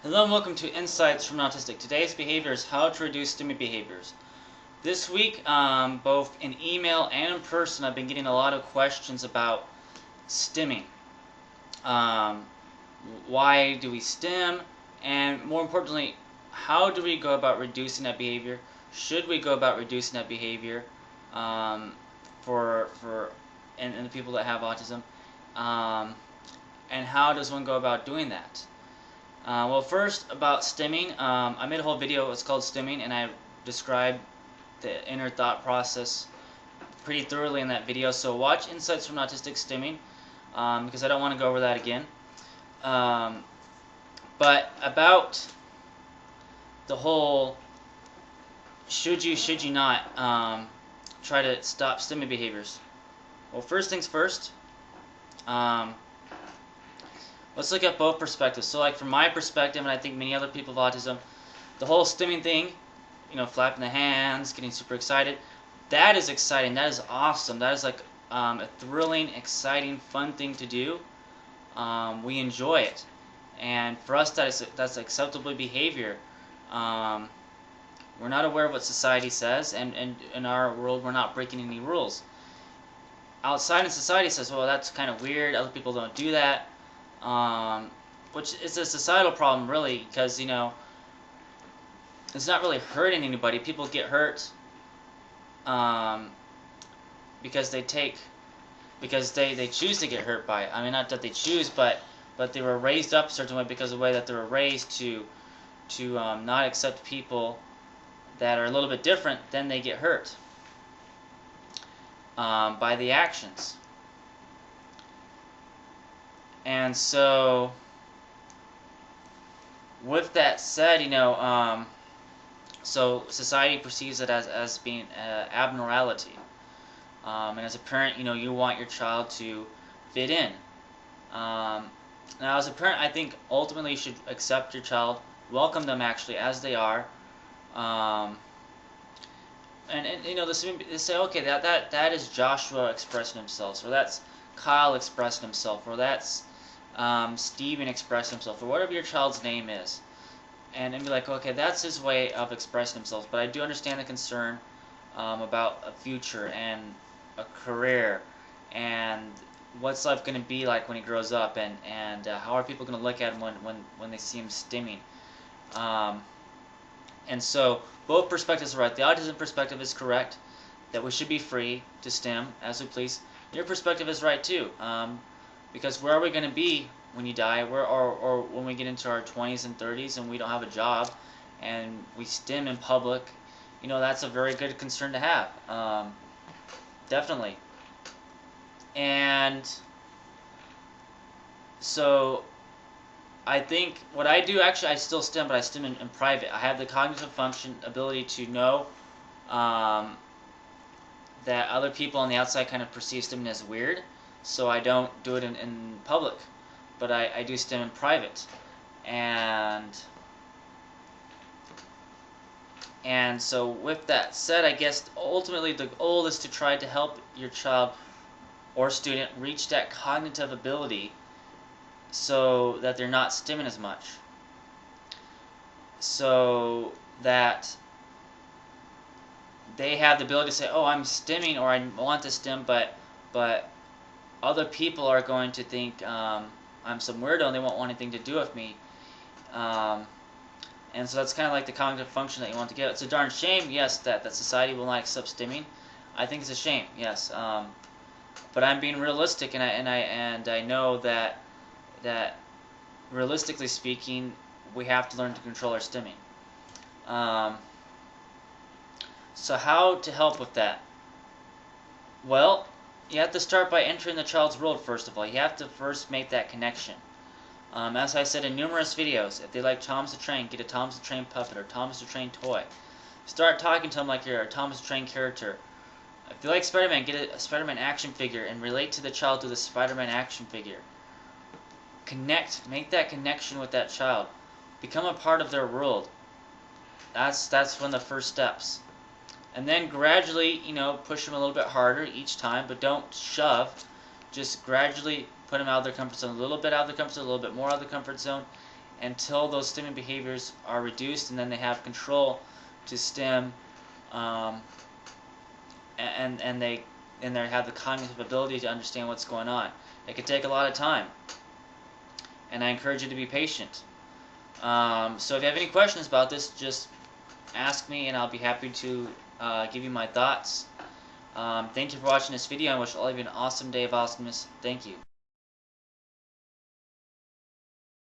Hello and welcome to Insights from Autistic. Today's behavior is how to reduce stimming behaviors. This week, both in email and in person, I've been getting a lot of questions about stimming. Why do we stim? And more importantly, how do we go about reducing that behavior? Should we go about reducing that behavior for and the people that have autism? And how does one go about doing that? Well, first about stimming, I made a whole video. It's called Stimming, and I described the inner thought process pretty thoroughly in that video. So watch Insights from Autistic Stimming, because I don't want to go over that again. But about the whole should you not try to stop stimming behaviors. Well, first things first. Let's look at both perspectives. So like from my perspective, and I think many other people with autism, the whole stimming thing, flapping the hands, getting super excited, that is exciting. That is awesome. That is like a thrilling, exciting, fun thing to do. We enjoy it. And for us, that's acceptable behavior. We're not aware of what society says, and in our world, we're not breaking any rules. Outside in society says, well, that's kind of weird. Other people don't do that. Which is a societal problem, really, because it's not really hurting anybody. People get hurt because they choose to get hurt by it. I mean, not that they choose, but they were raised up a certain way because of the way that they were raised to not accept people that are a little bit different. Then they get hurt by the actions. And so, with that said, so society perceives it as being abnormality. And as a parent, you want your child to fit in. Now, as a parent, I think ultimately you should accept your child, welcome them actually as they are. And they say, okay, that is Joshua expressing himself, or that's Kyle expressing himself, or that's Steven expressing himself, or whatever your child's name is, and be like, okay, that's his way of expressing himself. But I do understand the concern about a future and a career, and what's life going to be like when he grows up, and how are people going to look at him when they see him stimming. And so both perspectives are right. The autism perspective is correct, that we should be free to stim as we please. Your perspective is right too, because where are we going to be when you die, or when we get into our 20s and 30s and we don't have a job and we stim in public? That's a very good concern to have, definitely. And so I think what I do, actually I still stim, but I stim in private. I have the cognitive function ability to know that other people on the outside kind of perceive stimming as weird, so I don't do it in public, but I do stim in private. And so with that said, I guess ultimately the goal is to try to help your child or student reach that cognitive ability so that they're not stimming as much, so that they have the ability to say, oh, I'm stimming, or I want to stim, but other people are going to think I'm some weirdo and they won't want anything to do with me. And so that's kind of like the cognitive function that you want to get. It's a darn shame, yes, that society will not accept stimming. I think it's a shame, yes. But I'm being realistic, and I know that realistically speaking, we have to learn to control our stimming. So how to help with that? Well, you have to start by entering the child's world first of all. You have to first make that connection. As I said in numerous videos, if they like Thomas the Train, get a Thomas the Train puppet or Thomas the Train toy. Start talking to them like you're a Thomas the Train character. If you like Spider-Man, get a Spider-Man action figure and relate to the child through the Spider-Man action figure. Connect, make that connection with that child. Become a part of their world. That's one of the first steps. And then gradually, push them a little bit harder each time, but don't shove. Just gradually put them out of their comfort zone, a little bit out of the comfort zone, a little bit more out of the comfort zone, until those stimming behaviors are reduced, and then they have control to stim, and they have the cognitive ability to understand what's going on. It can take a lot of time, and I encourage you to be patient. So if you have any questions about this, just ask me, and I'll be happy to give you my thoughts. Thank you for watching this video. I wish all of you an awesome day of awesomeness. Thank you.